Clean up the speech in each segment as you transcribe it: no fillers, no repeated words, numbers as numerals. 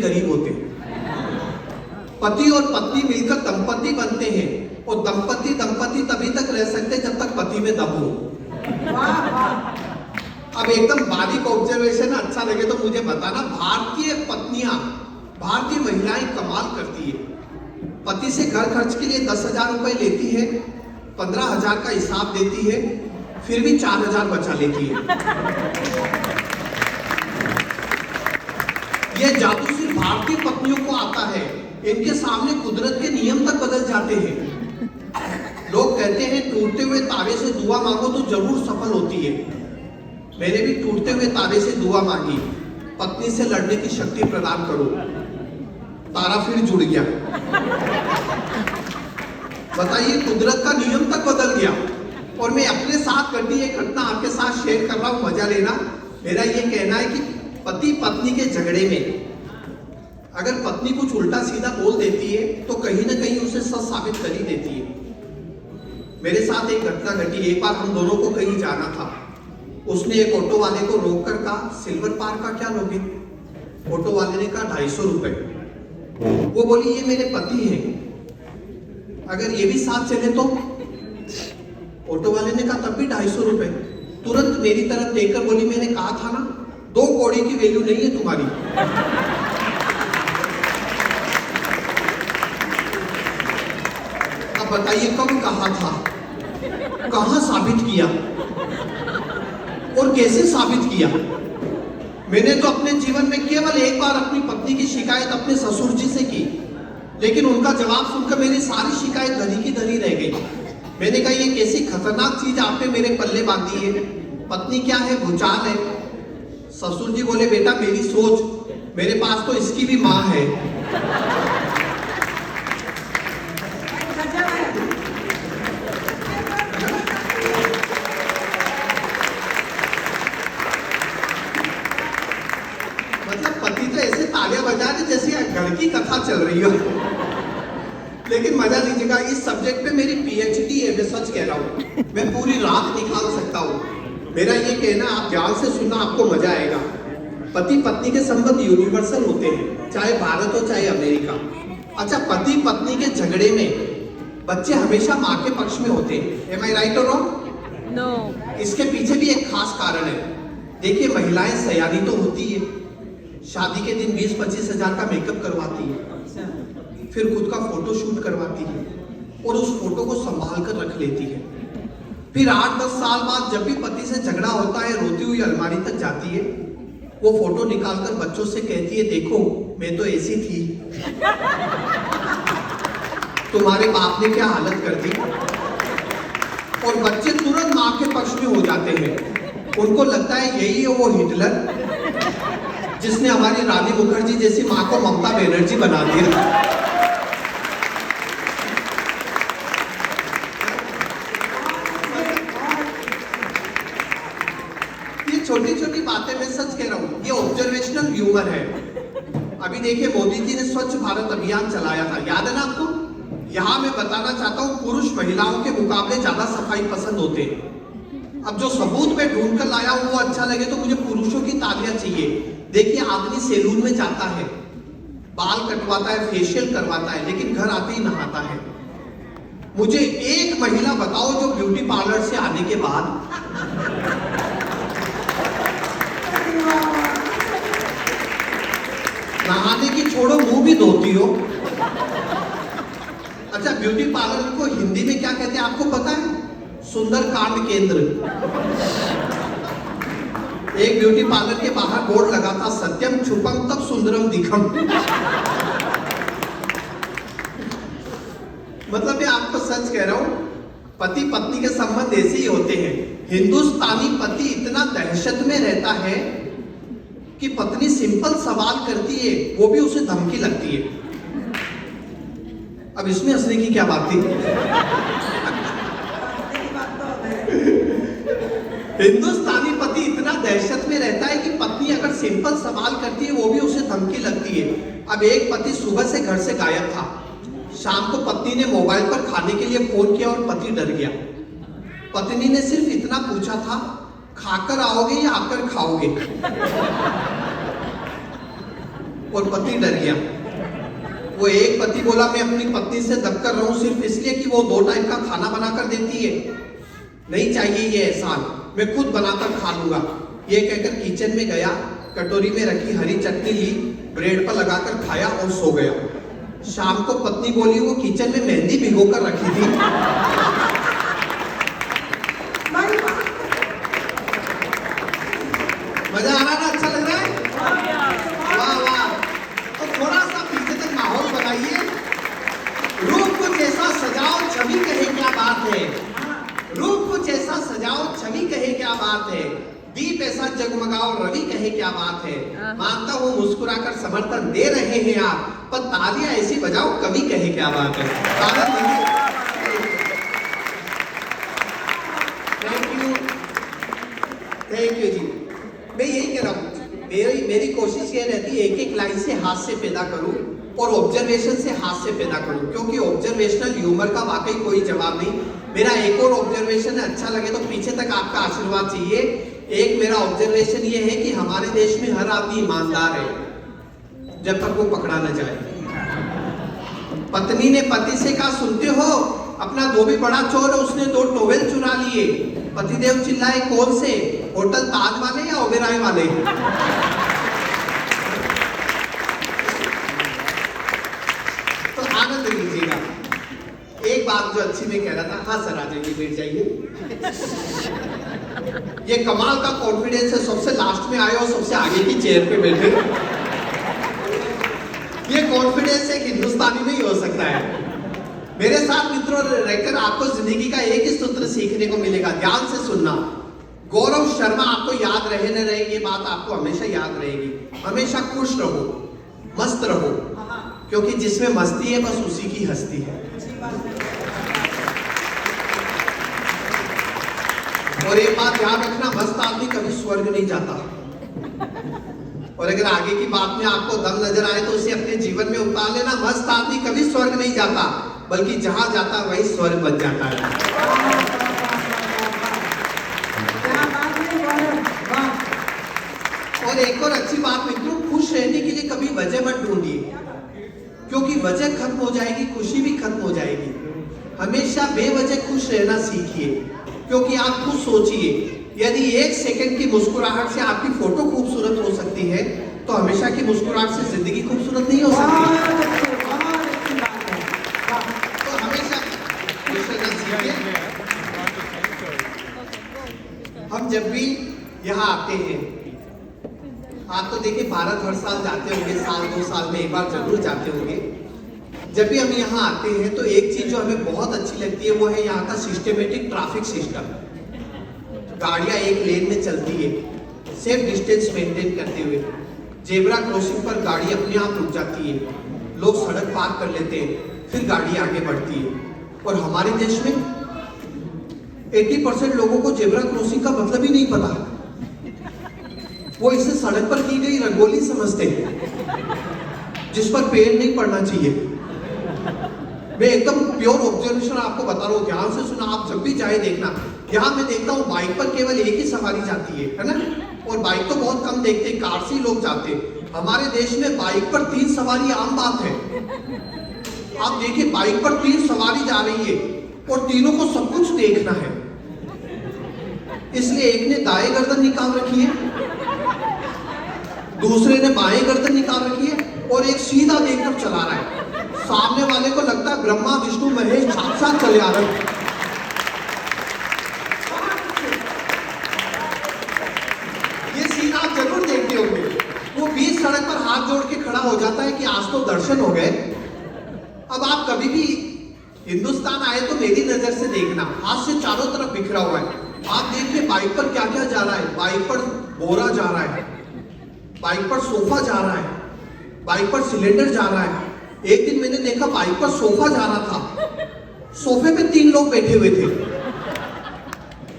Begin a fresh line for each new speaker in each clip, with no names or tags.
गरीब होते हैं। पति और पत्नी मिलकर दंपति बनते हैं और दंपति तभी तक रह सकते हैं जब तक पति में दम हो। अब एकदम बारीक ऑब्जर्वेशन अच्छा लगे तो मुझे बताना, भारतीय महिलाएं कमाल करती है। पति से घर खर्च के लिए 10,000 रुपए लेती है, 15,000 का हिसाब देती है, फिर भी 4,000 बचा लेती है। यह जादू सिर्फ भारतीय पत्नियों को आता है। इनके सामने कुदरत के नियम तक बदल जाते हैं। लोग कहते हैं टूटते हुए तारे से दुआ मांगो तो जरूर सफल होती है। मैंने भी टूटते हुए तारे से दुआ मांगी, पत्नी से लड़ने की शक्ति प्रदान करो। तारा फिर जुड़ गया। बताइए, कुदरत का नियम तक बदल गया। और मैं अपने साथ घटी एक घटना आपके साथ शेयर कर रहा हूं, मजा लेना। मेरा ये कहना है कि पति पत्नी के झगड़े में अगर पत्नी कुछ उल्टा सीधा बोल देती है तो कहीं ना कहीं उसे सच साबित कर ही देती है। मेरे साथ एक घटना घटी। एक बार हम दोनों को कहीं जाना था। उसने एक ऑटो वाले को रोककर कहा, सिल्वर पार्क का क्या लोगे? ऑटो वाले ने कहा 250 रुपए। वो बोली, ये मेरे पति हैं, अगर ये भी साथ चले तो? ऑटो वाले ने कहा तब भी 250 रुपए। तुरंत मेरी तरफ देखकर बोली, मैंने कहा था ना 2 कौड़ी की वैल्यू नहीं है तुम्हारी। अब बताइए कब कहा था, कहां साबित किया और कैसे साबित किया? मैंने तो अपने जीवन में केवल एक बार अपनी पत्नी की शिकायत अपने ससुर जी से की, लेकिन उनका जवाब सुनकर मेरी सारी शिकायत धरी की धरी रह गई। मैंने कहा, ये कैसी खतरनाक चीज आपने मेरे पल्ले बांधी है? पत्नी क्या है, भूचाल है? ससुर जी बोले, बेटा मेरी सोच, मेरे पास तो इसकी भी मां है। मतलब पति तो ऐसे तालियां बजा रहे जैसे घर की कथा चल रही हो। लेकिन मजा लीजिएगा, इस सब्जेक्ट पे मेरी पीएचडी है, मैं सच कह रहा हूँ। मैं पूरी रात निकाल सकता हूँ। मेरा ये कहना, आप ध्यान से सुनना, आपको मजा आएगा। पति पत्नी के संबंध यूनिवर्सल होते हैं, चाहे भारत हो चाहे अमेरिका। अच्छा, पति पत्नी के झगड़े में बच्चे हमेशा माँ के पक्ष में होते हैं। Am I right or wrong?
No.
इसके पीछे भी एक खास कारण है। देखिए, महिलाएं सयानी तो होती है, शादी के दिन 20-25 हजार का मेकअप करवाती है, फिर खुद का फोटो शूट करवाती है और उस फोटो को संभाल कर रख लेती है। फिर 8-10 साल बाद जब भी पति से झगड़ा होता है, रोती हुई अलमारी तक जाती है, वो फोटो निकालकर बच्चों से कहती है, देखो मैं तो ऐसी थी, तुम्हारे बाप ने क्या हालत कर दी। और बच्चे तुरंत माँ के पक्ष में हो जाते हैं। उनको लगता है यही है वो हिटलर जिसने हमारी रानी मुखर्जी जैसी माँ को ममता बनर्जी बना दिया। छोटी छोटी बातें, मैं सच कह रहा हूं, ये ऑब्जर्वेशनल ह्यूमर है। अभी देखिए, मोदी जी ने स्वच्छ भारत अभियान चलाया था, याद है ना आपको? यहां मैं बताना चाहता हूं, पुरुष महिलाओं के मुकाबले ज्यादा सफाई पसंद होते हैं। अब जो सबूत में ढूंढ कर लाया हूं वो अच्छा लगे तो मुझे पुरुषों की तालियां चाहिए। देखिए, आदमी सैलून में जाता है, बाल कटवाता है, फेशियल करवाता है, लेकिन घर आते ही नहाता है। मुझे एक महिला बताओ जो ब्यूटी पार्लर से आने के बाद नहाने की छोड़ो मुंह भी धोती हो। अच्छा, ब्यूटी पार्लर को हिंदी में क्या कहते हैं आपको पता है? सुंदर कांड केंद्र। एक ब्यूटी पार्लर के बाहर बोर्ड लगा था, सत्यम छुपम तब सुंदरम दिखम। मतलब मैं आपको सच कह रहा हूं, पति पत्नी के संबंध ऐसे ही होते हैं। हिंदुस्तानी पति इतना दहशत में रहता है कि पत्नी सिंपल सवाल करती है, वो भी उसे धमकी लगती है। अब इसमें हंसने की क्या बात थी? हिंदुस्तानी पति इतना दहशत में रहता है कि पत्नी अगर सिंपल सवाल करती है, वो भी उसे धमकी लगती है। अब एक पति सुबह से घर से गायब था। शाम को पत्नी ने मोबाइल पर खाने के लिए फोन किया और पति डर गया। पत्नी ने सिर्फ इतना पूछा था, खाकर आओगे या आकर खाओगे? और पति डर गया। वो एक पति बोला मैं अपनी पत्नी से दब कर रहा हूं सिर्फ इसलिए कि वो 2 टाइम का खाना बनाकर देती है, नहीं चाहिए ये एहसान, मैं खुद बनाकर खा लूंगा। ये कहकर किचन में गया, कटोरी में रखी हरी चटनी ली, ब्रेड पर लगाकर खाया और सो गया। शाम को पत्नी बोली वो किचन में मेहंदी भिगोकर रखी थी। मजा आ रहा ना, अच्छा लग रहा है? वाह वाह। तो थोड़ा सा पीछे तक माहौल बनाइए। रूप कुछ ऐसा सजाओ छवि कहे क्या बात है, रूप कुछ ऐसा सजाओ छवि कहे क्या बात है, दीप ऐसा जगमगाओ रवि कहे क्या बात है। मानता हूँ मुस्कुराकर समर्थन दे रहे हैं आप, पर तालियां ऐसी बजाओ कवि कहे क्या बात है। थैंक यू जी। मैं यही कह रहा हूँ, मेरी कोशिश ये रहती है एक एक लाइन से हास्य पैदा करूं और ऑब्जर्वेशन से हास्य पैदा करूं, क्योंकि ऑब्जर्वेशनल ह्यूमर का वाकई कोई जवाब नहीं। मेरा एक और ऑब्जर्वेशन है, अच्छा लगे तो पीछे तक आपका आशीर्वाद चाहिए। एक मेरा ऑब्जर्वेशन ये है कि हमारे देश में हर आदमी ईमानदार है जब तक वो पकड़ा न जाए। पत्नी ने पति से कहा सुनते हो, अपना धोबी बड़ा चोर है, उसने 2 टॉवेल चुरा लिए। पतिदेव चिल्लाए कौन से, होटल ताज वाले या ओबेरॉय वाले? तो आनंद लीजिएगा। एक बात जो अच्छी मैं कह रहा था, हाँ सर आ जाइए, बैठ जाइए। ये कमाल का कॉन्फिडेंस है, सबसे लास्ट में आए और सबसे आगे की चेयर पे बैठे। ये कॉन्फिडेंस एक हिंदुस्तानी में ही हो सकता है। मेरे साथ मित्रों रहकर आपको जिंदगी का एक ही सूत्र सीखने को मिलेगा, ध्यान से सुनना। गौरव शर्मा आपको याद रहे न रहे, ये बात आपको हमेशा याद रहेगी। हमेशा खुश रहो, मस्त रहो, क्योंकि जिसमें मस्ती है बस उसी की हस्ती है। और एक बात ध्यान रखना, मस्त आदमी कभी स्वर्ग नहीं जाता। और अगर आगे की बात में आपको दम नजर आए तो उसे अपने जीवन में उतार लेना। मस्त आदमी कभी स्वर्ग नहीं जाता, बल्कि जहां जाता वही स्वर्ग बन जाता है। और एक और अच्छी बात मित्रों, खुश रहने के लिए कभी वजह मत ढूंढिए, क्योंकि वजह खत्म हो जाएगी, खुशी भी खत्म हो जाएगी। हमेशा बेवजह खुश रहना सीखिए, क्योंकि आप खुद सोचिए, यदि 1 सेकंड की मुस्कुराहट से आपकी फोटो खूबसूरत हो सकती है, तो हमेशा की मुस्कुराहट से जिंदगी खूबसूरत नहीं हो सकती। तो हमेशा खुश रहना सीखिए। हम जब भी यहाँ आते हैं, आप तो देखिए भारत हर साल जाते होंगे, साल 2 साल में एक बार जरूर जाते होंगे। जब भी हम यहाँ आते हैं तो एक चीज जो हमें बहुत अच्छी लगती है वो है यहाँ का सिस्टमेटिक ट्रैफिक सिस्टम। गाड़ियां एक लेन में चलती है, सेफ डिस्टेंस मेंटेन करते हुए। जेब्रा क्रॉसिंग पर गाड़ी अपने आप रुक जाती है, लोग सड़क पार कर लेते हैं, फिर गाड़ी आगे बढ़ती है। और हमारे देश में 80% लोगों को जेब्रा क्रॉसिंग का मतलब ही नहीं पता। वो इसे सड़क पर की गई रंगोली समझते हैं, जिस पर पेड़ नहीं पड़ना चाहिए। मैं एकदम प्योर ऑब्जर्वेशन आपको बता रहा हूँ, ध्यान से सुना। आप जब भी जाए देखना, यहाँ मैं देखता हूँ बाइक पर केवल एक ही सवारी जाती है ना, और बाइक तो बहुत कम देखते हैं, कार से ही लोग जाते हैं। हमारे देश में बाइक पर 3 सवारी आम बात है। आप देखिए बाइक पर 3 सवारी जा रही है और तीनों को सब कुछ देखना है, इसलिए एक ने दाएं गर्दन निकाल रखी है, दूसरे ने बाएं गर्दन निकाल रखी है और एक सीधा देखकर चला रहा है। सामने वाले को लगता है ब्रह्मा विष्णु महेश साथ चले आ रहे हैं। ये सीन आप जरूर देखते होंगे। वो बीच सड़क पर हाथ जोड़ के खड़ा हो जाता है कि आज तो दर्शन हो गए। अब आप कभी भी हिंदुस्तान आए तो मेरी नजर से देखना, हाथ से चारों तरफ बिखरा हुआ है। आप देखिए बाइक पर क्या क्या जा रहा है। बाइक पर बोरा जा रहा है, बाइक पर सोफा जा रहा है, बाइक पर सिलेंडर जा रहा है। एक दिन मैंने देखा बाइक पर सोफा जा रहा था, सोफे पे 3 लोग बैठे हुए थे।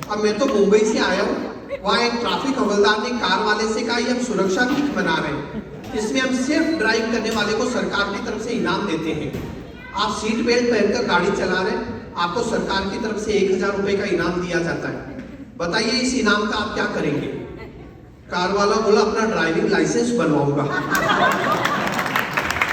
अब मैं तो मुंबई से आया हूँ, वहां एक ट्रैफिक हवलदार ने कार वाले से कहा हम सुरक्षा वीक मना रहे हैं, इसमें हम सिर्फ ड्राइव करने वाले को सरकार की तरफ से इनाम देते हैं। आप सीट बेल्ट पहनकर गाड़ी चला रहे हैं, आपको सरकार की तरफ से 1000 रुपए का इनाम दिया जाता है। बताइए इस इनाम का आप क्या करेंगे? कार वाला बोला अपना ड्राइविंग लाइसेंस बनवाऊंगा।